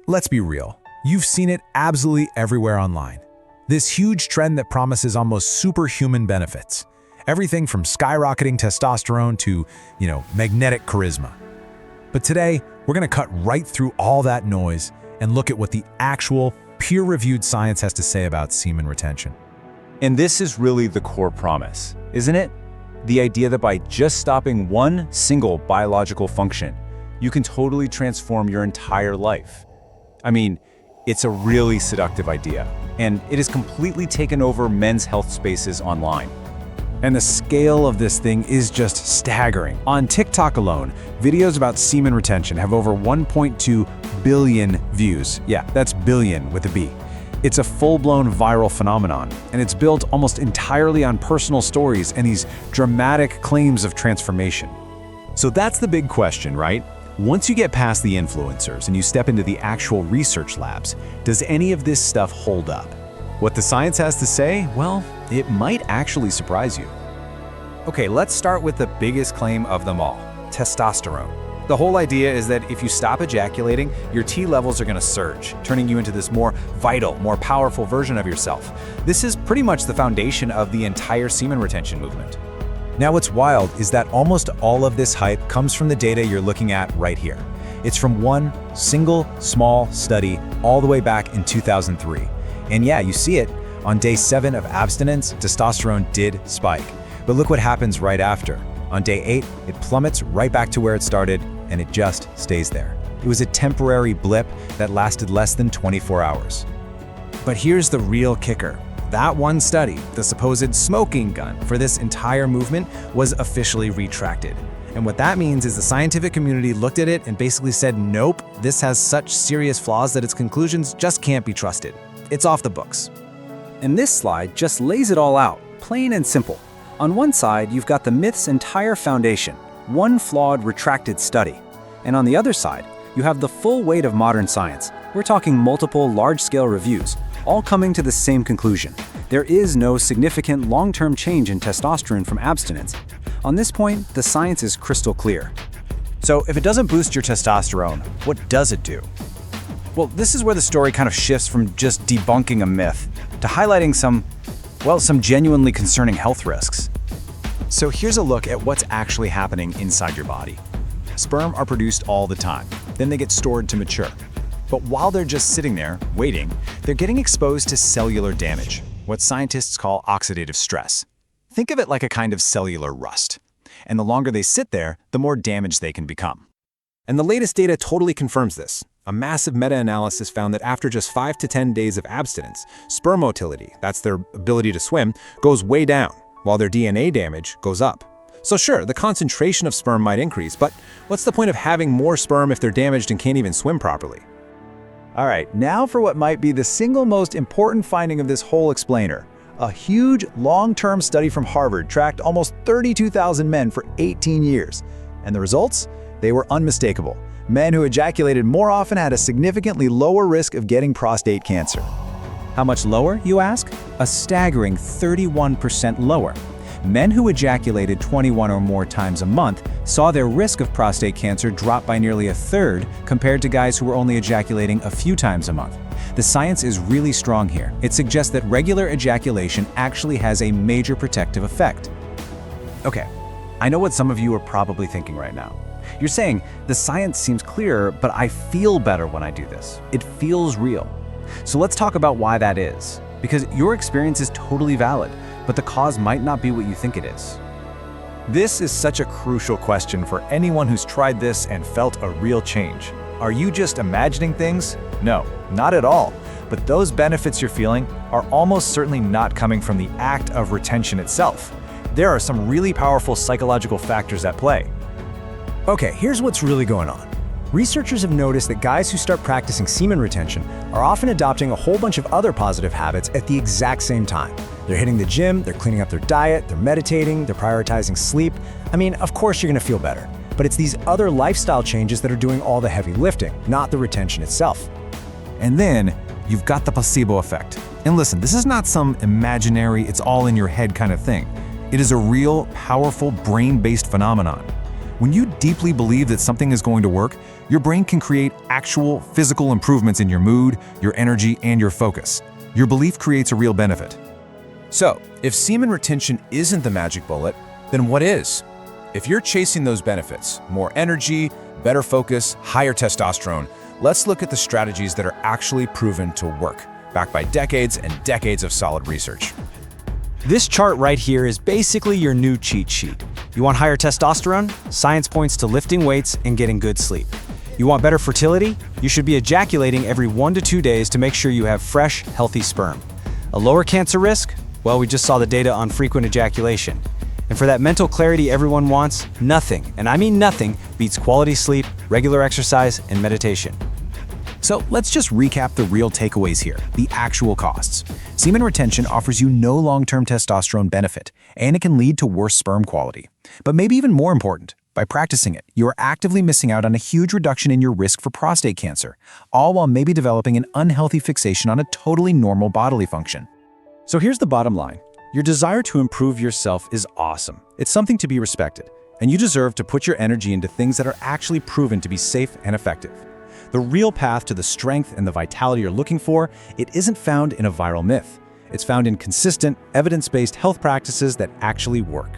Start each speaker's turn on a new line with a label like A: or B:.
A: Let's be real. You've seen it absolutely everywhere online. This huge trend that promises almost superhuman benefits. Everything from skyrocketing testosterone to, magnetic charisma. But today, we're going to cut right through all that noise and look at what the actual peer-reviewed science has to say about semen retention.
B: And this is really the core promise, isn't it? The idea that by just stopping one single biological function, you can totally transform your entire life. I mean, it's a really seductive idea, and it has completely taken over men's health spaces online.
A: And the scale of this thing is just staggering. On TikTok alone, videos about semen retention have over 1.2 billion views. Yeah, that's billion with a B. It's a full-blown viral phenomenon, and it's built almost entirely on personal stories and these dramatic claims of transformation. So that's the big question, right? Once you get past the influencers and you step into the actual research labs, does any of this stuff hold up? What the science has to say, well, it might actually surprise you. Okay, let's start with the biggest claim of them all, testosterone. The whole idea is that if you stop ejaculating, your T levels are going to surge, turning you into this more vital, more powerful version of yourself. This is pretty much the foundation of the entire semen retention movement. Now what's wild is that almost all of this hype comes from the data you're looking at right here. It's from one single small study all the way back in 2003. And yeah, you see it. On day 7 of abstinence, testosterone did spike. But look what happens right after. On day 8, it plummets right back to where it started, and it just stays there. It was a temporary blip that lasted less than 24 hours. But here's the real kicker. That one study, the supposed smoking gun for this entire movement, was officially retracted. And what that means is the scientific community looked at it and basically said, nope, this has such serious flaws that its conclusions just can't be trusted. It's off the books.
C: And this slide just lays it all out, plain and simple. On one side, you've got the myth's entire foundation, one flawed retracted study. And on the other side, you have the full weight of modern science. We're talking multiple large-scale reviews, all coming to the same conclusion. There is no significant long-term change in testosterone from abstinence. On this point, the science is crystal clear.
A: So if it doesn't boost your testosterone, what does it do? Well, this is where the story kind of shifts from just debunking a myth to highlighting some genuinely concerning health risks. So here's a look at what's actually happening inside your body. Sperm are produced all the time, then they get stored to mature. But while they're just sitting there, waiting, they're getting exposed to cellular damage, what scientists call oxidative stress. Think of it like a kind of cellular rust. And the longer they sit there, the more damaged they can become. And the latest data totally confirms this. A massive meta-analysis found that after just 5 to 10 days of abstinence, sperm motility, that's their ability to swim, goes way down, while their DNA damage goes up. So sure, the concentration of sperm might increase, but what's the point of having more sperm if they're damaged and can't even swim properly? All right, now for what might be the single most important finding of this whole explainer. A huge, long-term study from Harvard tracked almost 32,000 men for 18 years. And the results? They were unmistakable. Men who ejaculated more often had a significantly lower risk of getting prostate cancer. How much lower, you ask? A staggering 31% lower. Men who ejaculated 21 or more times a month saw their risk of prostate cancer drop by nearly a third compared to guys who were only ejaculating a few times a month. The science is really strong here. It suggests that regular ejaculation actually has a major protective effect. Okay, I know what some of you are probably thinking right now. You're saying, the science seems clearer, but I feel better when I do this. It feels real. So let's talk about why that is. Because your experience is totally valid, but the cause might not be what you think it is. This is such a crucial question for anyone who's tried this and felt a real change. Are you just imagining things? No, not at all. But those benefits you're feeling are almost certainly not coming from the act of retention itself. There are some really powerful psychological factors at play. Okay, here's what's really going on. Researchers have noticed that guys who start practicing semen retention are often adopting a whole bunch of other positive habits at the exact same time. They're hitting the gym, they're cleaning up their diet, they're meditating, they're prioritizing sleep. I mean, of course you're gonna feel better, but it's these other lifestyle changes that are doing all the heavy lifting, not the retention itself. And then you've got the placebo effect. And listen, this is not some imaginary, it's all in your head kind of thing. It is a real, powerful, brain-based phenomenon. When you deeply believe that something is going to work,
B: Your brain can create actual physical improvements in your mood, your energy, and your focus. Your belief creates a real benefit. So, if semen retention isn't the magic bullet, then what is? If you're chasing those benefits, more energy, better focus, higher testosterone, let's look at the strategies that are actually proven to work, backed by decades and decades of solid research.
C: This chart right here is basically your new cheat sheet. You want higher testosterone? Science points to lifting weights and getting good sleep. You want better fertility? You should be ejaculating every 1 to 2 days to make sure you have fresh, healthy sperm. A lower cancer risk? Well, we just saw the data on frequent ejaculation. And for that mental clarity everyone wants, nothing, and I mean nothing, beats quality sleep, regular exercise, and meditation.
A: So let's just recap the real takeaways here, the actual costs. Semen retention offers you no long-term testosterone benefit, and it can lead to worse sperm quality. But maybe even more important, by practicing it, you are actively missing out on a huge reduction in your risk for prostate cancer, all while maybe developing an unhealthy fixation on a totally normal bodily function. So here's the bottom line. Your desire to improve yourself is awesome. It's something to be respected, and you deserve to put your energy into things that are actually proven to be safe and effective. The real path to the strength and the vitality you're looking for, it isn't found in a viral myth. It's found in consistent, evidence-based health practices that actually work.